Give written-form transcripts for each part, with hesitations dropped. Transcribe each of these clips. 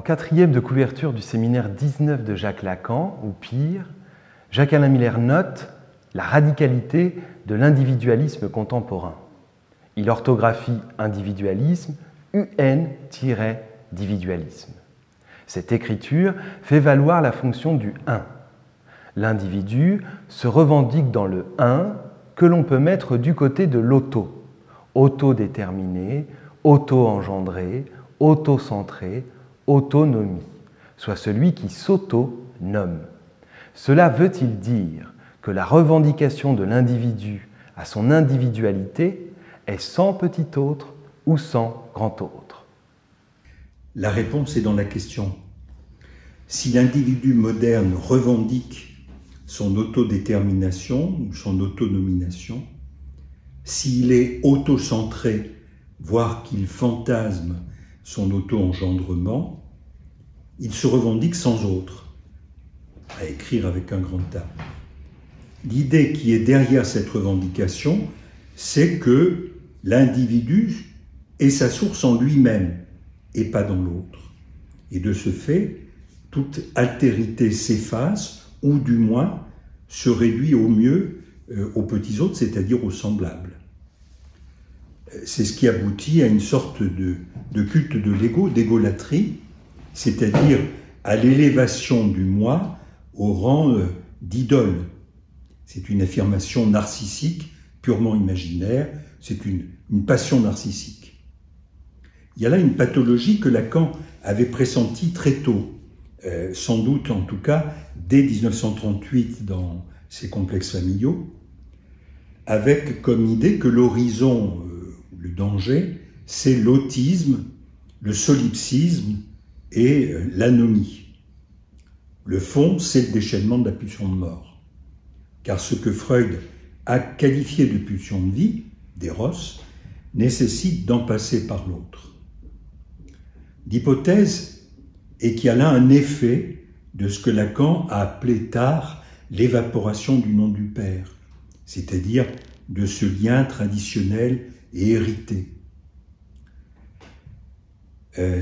quatrième de couverture du séminaire 19 de Jacques Lacan, ou pire, Jacques-Alain Miller note la radicalité de l'individualisme contemporain. Il orthographie individualisme, UN-dividualisme. Cette écriture fait valoir la fonction du « un ». L'individu se revendique dans le « un » que l'on peut mettre du côté de l'auto, autodéterminé, auto-engendré, auto-centré, autonomie, soit celui qui s'auto-nomme. Cela veut-il dire que la revendication de l'individu à son individualité est sans petit autre ou sans grand autre? La réponse est dans la question. Si l'individu moderne revendique son autodétermination ou son autonomination, s'il est autocentré, voire qu'il fantasme son auto-engendrement, il se revendique sans autre, à écrire avec un grand A. L'idée qui est derrière cette revendication, c'est que l'individu est sa source en lui-même et pas dans l'autre. Et de ce fait, toute altérité s'efface, ou du moins se réduit au mieux aux petits autres, c'est-à-dire aux semblables. C'est ce qui aboutit à une sorte de culte de l'ego, d'égolatrie, c'est-à-dire à l'élévation du moi au rang d'idole. C'est une affirmation narcissique, purement imaginaire, c'est une passion narcissique. Il y a là une pathologie que Lacan avait pressentie très tôt, sans doute en tout cas dès 1938 dans ses complexes familiaux, avec comme idée que l'horizon, le danger, c'est l'autisme, le solipsisme et l'anomie. Le fond, c'est le déchaînement de la pulsion de mort. Car ce que Freud a qualifié de pulsion de vie, d'éros, nécessite d'en passer par l'autre. L'hypothèse est qu'il y a là un effet de ce que Lacan a appelé tard l'évaporation du nom du père, c'est-à-dire de ce lien traditionnel et hérité.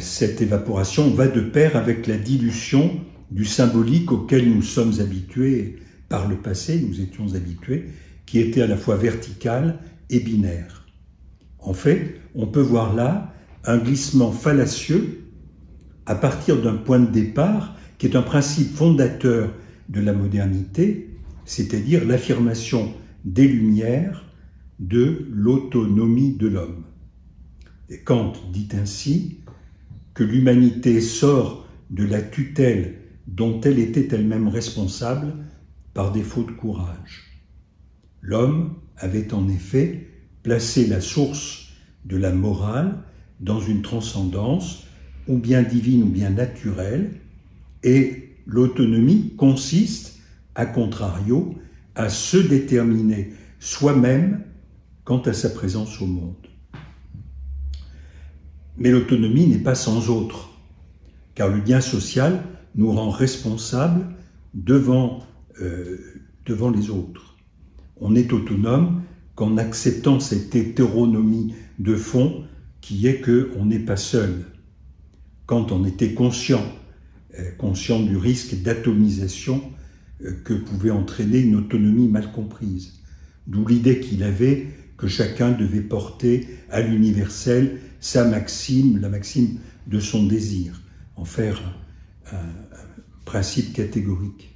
Cette évaporation va de pair avec la dilution du symbolique auquel nous sommes habitués par le passé, nous étions habitués, qui était à la fois vertical et binaire. En fait, on peut voir là un glissement fallacieux à partir d'un point de départ qui est un principe fondateur de la modernité, c'est-à-dire l'affirmation des Lumières de l'autonomie de l'homme. Et Kant dit ainsi que l'humanité sort de la tutelle dont elle était elle-même responsable par défaut de courage. L'homme avait en effet placé la source de la morale dans une transcendance ou bien divine ou bien naturelle, et l'autonomie consiste, à contrario, à se déterminer soi-même quant à sa présence au monde. Mais l'autonomie n'est pas sans autre, car le lien social nous rend responsables devant les autres. On est autonome qu'en acceptant cette hétéronomie de fond qui est qu'on n'est pas seul. Quand on était conscient du risque d'atomisation que pouvait entraîner une autonomie mal comprise. D'où l'idée qu'il avait que chacun devait porter à l'universel sa maxime, la maxime de son désir, en faire un principe catégorique.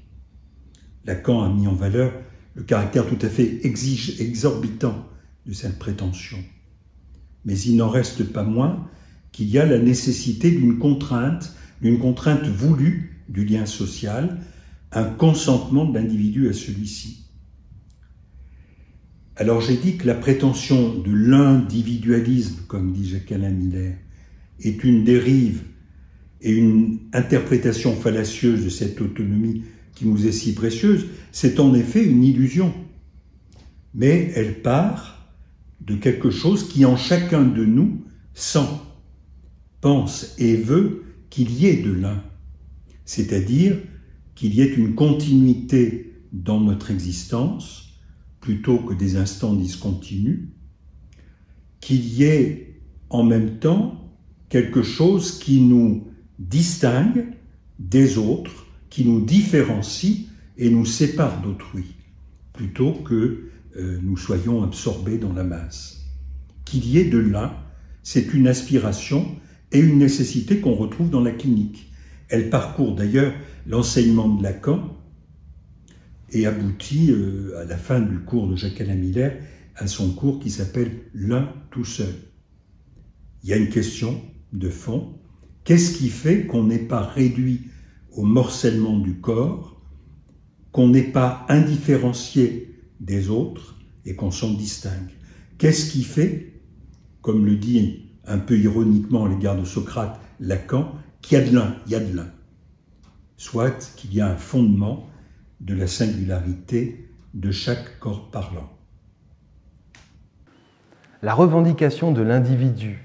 Lacan a mis en valeur le caractère tout à fait exorbitant de cette prétention. Mais il n'en reste pas moins qu'il y a la nécessité d'une contrainte voulue du lien social, un consentement de l'individu à celui-ci. Alors j'ai dit que la prétention de l'individualisme, comme dit Jacques-Alain Miller, est une dérive et une interprétation fallacieuse de cette autonomie qui nous est si précieuse. C'est en effet une illusion, mais elle part de quelque chose qui en chacun de nous sent, pense et veut qu'il y ait de l'un, c'est-à-dire qu'il y ait une continuité dans notre existence, plutôt que des instants discontinus, qu'il y ait en même temps quelque chose qui nous distingue des autres, qui nous différencie et nous sépare d'autrui, plutôt que nous soyons absorbés dans la masse. Qu'il y ait de l'un, c'est une aspiration et une nécessité qu'on retrouve dans la clinique. Elle parcourt d'ailleurs l'enseignement de Lacan et aboutit à la fin du cours de Jacques-Alain Miller à son cours qui s'appelle « L'un tout seul ». Il y a une question de fond. Qu'est-ce qui fait qu'on n'est pas réduit au morcellement du corps, qu'on n'est pas indifférencié des autres et qu'on s'en distingue? Qu'est-ce qui fait, comme le dit un peu ironiquement à l'égard de Socrate Lacan, qu'il y a de l'un, il y a de l'un. Soit qu'il y a un fondement de la singularité de chaque corps parlant. La revendication de l'individu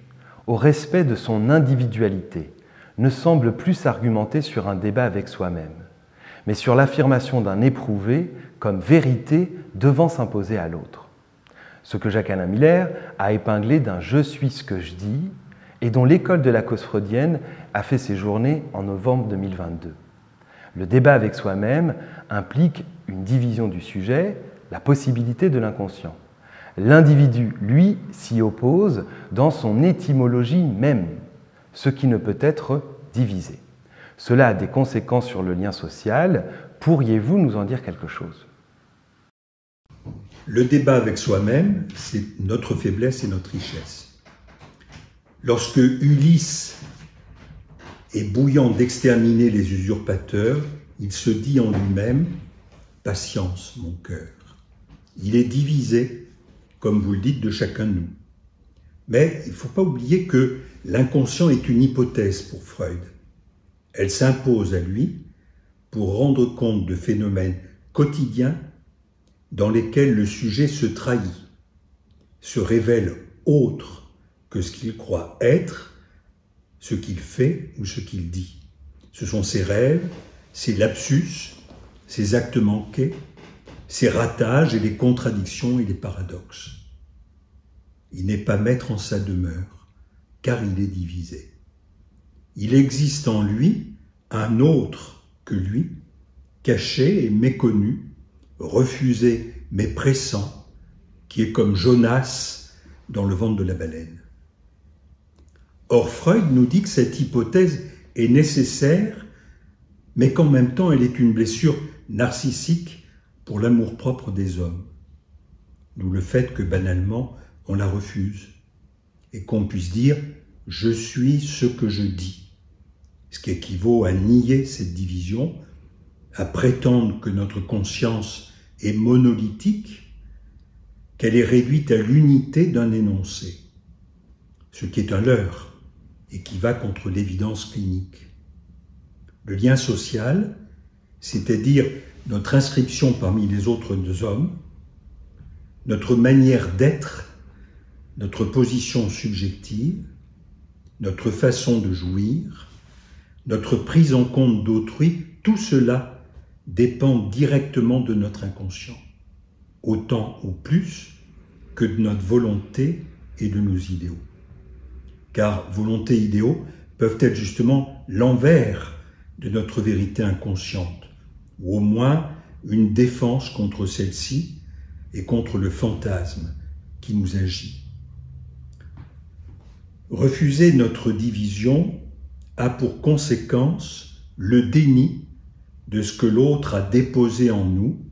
au respect de son individualité ne semble plus s'argumenter sur un débat avec soi-même, mais sur l'affirmation d'un éprouvé comme vérité devant s'imposer à l'autre. Ce que Jacques-Alain Miller a épinglé d'un « je suis ce que je dis » et dont l'école de la cause freudienne a fait ses journées en novembre 2022. Le débat avec soi-même implique une division du sujet, la possibilité de l'inconscient. L'individu, lui, s'y oppose dans son étymologie même, ce qui ne peut être divisé. Cela a des conséquences sur le lien social. Pourriez-vous nous en dire quelque chose ? Le débat avec soi-même, c'est notre faiblesse et notre richesse. Lorsque Ulysse est bouillant d'exterminer les usurpateurs, il se dit en lui-même « Patience, mon cœur ». Il est divisé, comme vous le dites, de chacun de nous. Mais il ne faut pas oublier que l'inconscient est une hypothèse pour Freud. Elle s'impose à lui pour rendre compte de phénomènes quotidiens dans lesquels le sujet se trahit, se révèle autre que ce qu'il croit être, ce qu'il fait ou ce qu'il dit. Ce sont ses rêves, ses lapsus, ses actes manqués, ses ratages et les contradictions et les paradoxes. Il n'est pas maître en sa demeure, car il est divisé. Il existe en lui un autre que lui, caché et méconnu, refusé mais pressant, qui est comme Jonas dans le ventre de la baleine. Or, Freud nous dit que cette hypothèse est nécessaire, mais qu'en même temps elle est une blessure narcissique pour l'amour-propre des hommes. D'où le fait que banalement on la refuse et qu'on puisse dire « je suis ce que je dis », ce qui équivaut à nier cette division, à prétendre que notre conscience est monolithique, qu'elle est réduite à l'unité d'un énoncé, ce qui est un leurre et qui va contre l'évidence clinique. Le lien social, c'est-à-dire notre inscription parmi les autres hommes, notre manière d'être, notre position subjective, notre façon de jouir, notre prise en compte d'autrui, tout cela dépend directement de notre inconscient, autant ou plus que de notre volonté et de nos idéaux. Car volonté et idéaux peuvent être justement l'envers de notre vérité inconsciente, ou au moins une défense contre celle-ci et contre le fantasme qui nous agit. Refuser notre division a pour conséquence le déni de ce que l'autre a déposé en nous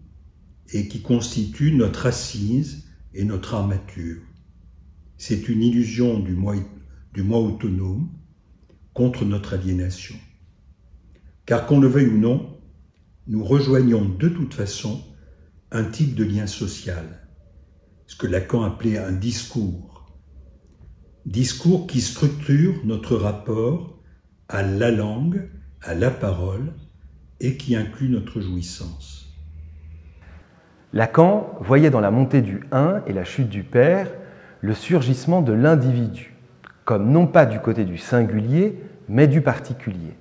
et qui constitue notre assise et notre armature. C'est une illusion du moi autonome contre notre aliénation. Car qu'on le veuille ou non, nous rejoignons de toute façon un type de lien social, ce que Lacan appelait un discours. Discours qui structure notre rapport à la langue, à la parole, et qui inclut notre jouissance. Lacan voyait dans la montée du un et la chute du père le surgissement de l'individu, comme non pas du côté du singulier, mais du particulier.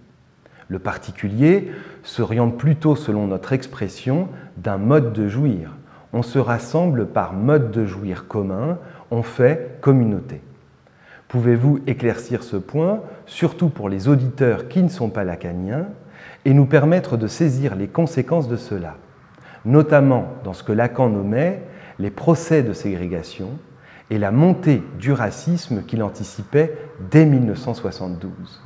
Le particulier s'oriente plutôt, selon notre expression, d'un mode de jouir. On se rassemble par mode de jouir commun, on fait communauté. Pouvez-vous éclaircir ce point, surtout pour les auditeurs qui ne sont pas lacaniens, et nous permettre de saisir les conséquences de cela, notamment dans ce que Lacan nommait les procès de ségrégation et la montée du racisme qu'il anticipait dès 1972.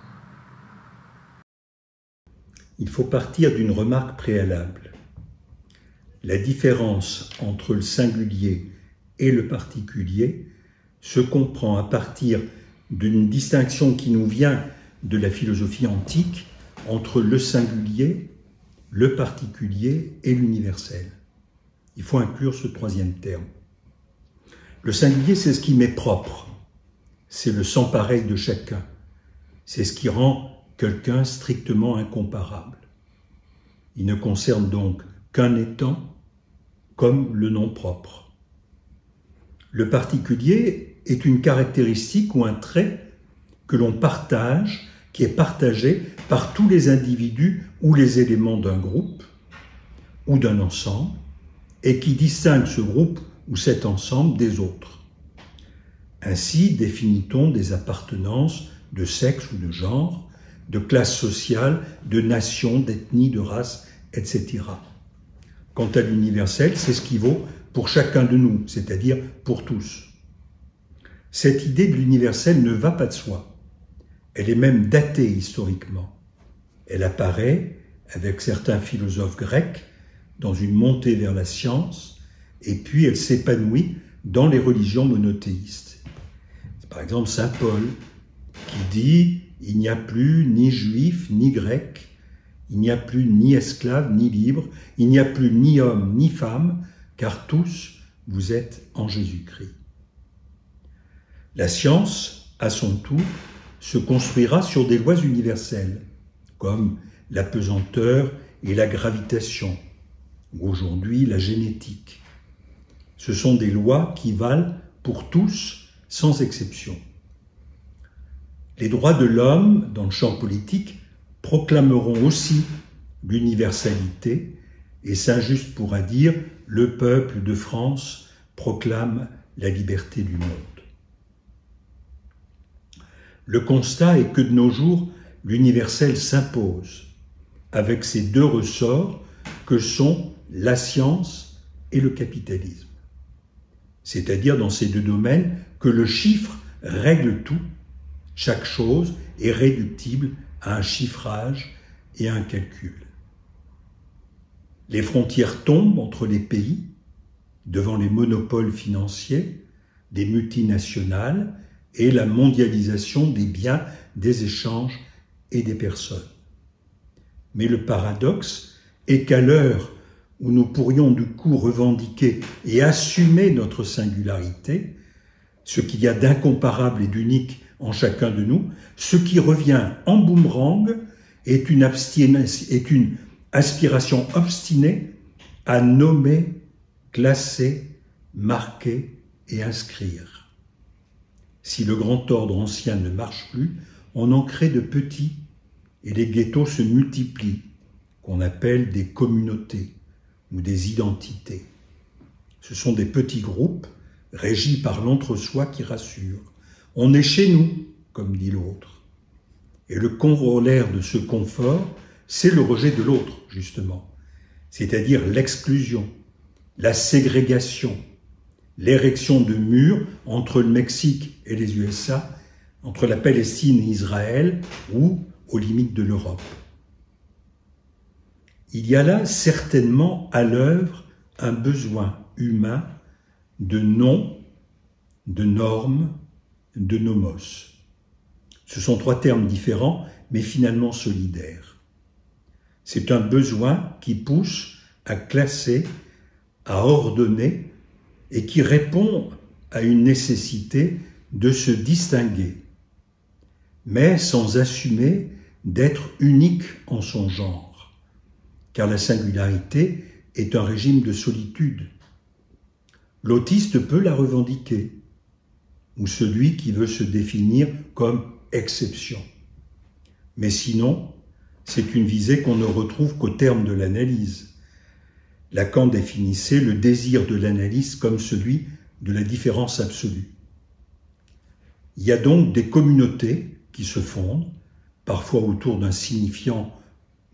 Il faut partir d'une remarque préalable. La différence entre le singulier et le particulier se comprend à partir d'une distinction qui nous vient de la philosophie antique entre le singulier, le particulier et l'universel. Il faut inclure ce troisième terme. Le singulier, c'est ce qui m'est propre, c'est le sans pareil de chacun, c'est ce qui rend quelqu'un strictement incomparable. Il ne concerne donc qu'un étant comme le nom propre. Le particulier est une caractéristique ou un trait que l'on partage, qui est partagé par tous les individus ou les éléments d'un groupe ou d'un ensemble, et qui distingue ce groupe ou cet ensemble des autres. Ainsi définit-on des appartenances de sexe ou de genre, de classe sociale, de nation, d'ethnie, de race, etc. Quant à l'universel, c'est ce qui vaut pour chacun de nous, c'est-à-dire pour tous. Cette idée de l'universel ne va pas de soi. Elle est même datée historiquement. Elle apparaît, avec certains philosophes grecs, dans une montée vers la science, et puis elle s'épanouit dans les religions monothéistes. C'est par exemple saint Paul qui dit « Il n'y a plus ni juif ni grec, il n'y a plus ni esclave ni libre, il n'y a plus ni homme ni femme, car tous vous êtes en Jésus-Christ. » La science, à son tour, se construira sur des lois universelles, comme la pesanteur et la gravitation, ou aujourd'hui la génétique. Ce sont des lois qui valent pour tous, sans exception. Les droits de l'homme, dans le champ politique, proclameront aussi l'universalité, et Saint-Just pourra dire « Le peuple de France proclame la liberté du monde ». Le constat est que de nos jours, l'universel s'impose, avec ces deux ressorts que sont la science et le capitalisme. C'est-à-dire dans ces deux domaines que le chiffre règle tout, chaque chose est réductible à un chiffrage et à un calcul. Les frontières tombent entre les pays, devant les monopoles financiers, des multinationales et la mondialisation des biens, des échanges et des personnes. Mais le paradoxe est qu'à l'heure où nous pourrions du coup revendiquer et assumer notre singularité, ce qu'il y a d'incomparable et d'unique en chacun de nous, ce qui revient en boomerang est une aspiration obstinée à nommer, classer, marquer et inscrire. Si le grand ordre ancien ne marche plus, on en crée de petits et les ghettos se multiplient, qu'on appelle des communautés ou des identités. Ce sont des petits groupes régis par l'entre-soi qui rassure. On est chez nous, comme dit l'autre. Et le corollaire de ce confort, c'est le rejet de l'autre, justement, c'est-à-dire l'exclusion, la ségrégation, l'érection de murs entre le Mexique et les USA, entre la Palestine et Israël ou aux limites de l'Europe. Il y a là certainement à l'œuvre un besoin humain de nom, de normes, de nomos. Ce sont trois termes différents, mais finalement solidaires. C'est un besoin qui pousse à classer, à ordonner, et qui répond à une nécessité de se distinguer, mais sans assumer d'être unique en son genre, car la singularité est un régime de solitude. L'autiste peut la revendiquer, ou celui qui veut se définir comme exception. Mais sinon, c'est une visée qu'on ne retrouve qu'au terme de l'analyse. Lacan définissait le désir de l'analyse comme celui de la différence absolue. Il y a donc des communautés qui se fondent, parfois autour d'un signifiant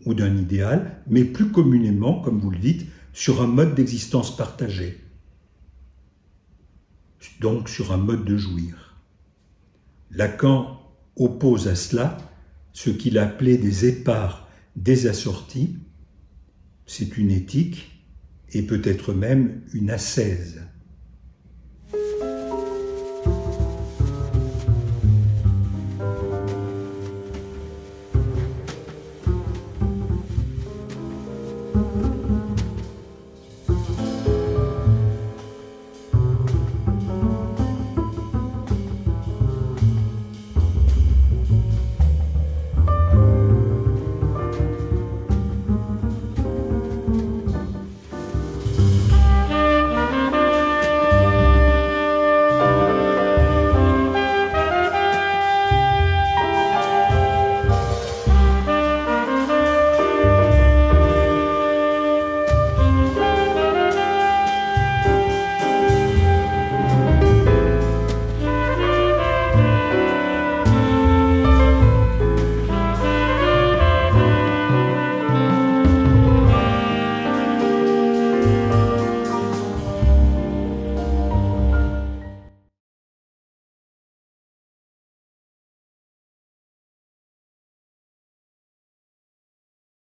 ou d'un idéal, mais plus communément, comme vous le dites, sur un mode d'existence partagé, donc sur un mode de jouir. Lacan oppose à cela ce qu'il appelait des épars désassortis, c'est une éthique et peut-être même une ascèse.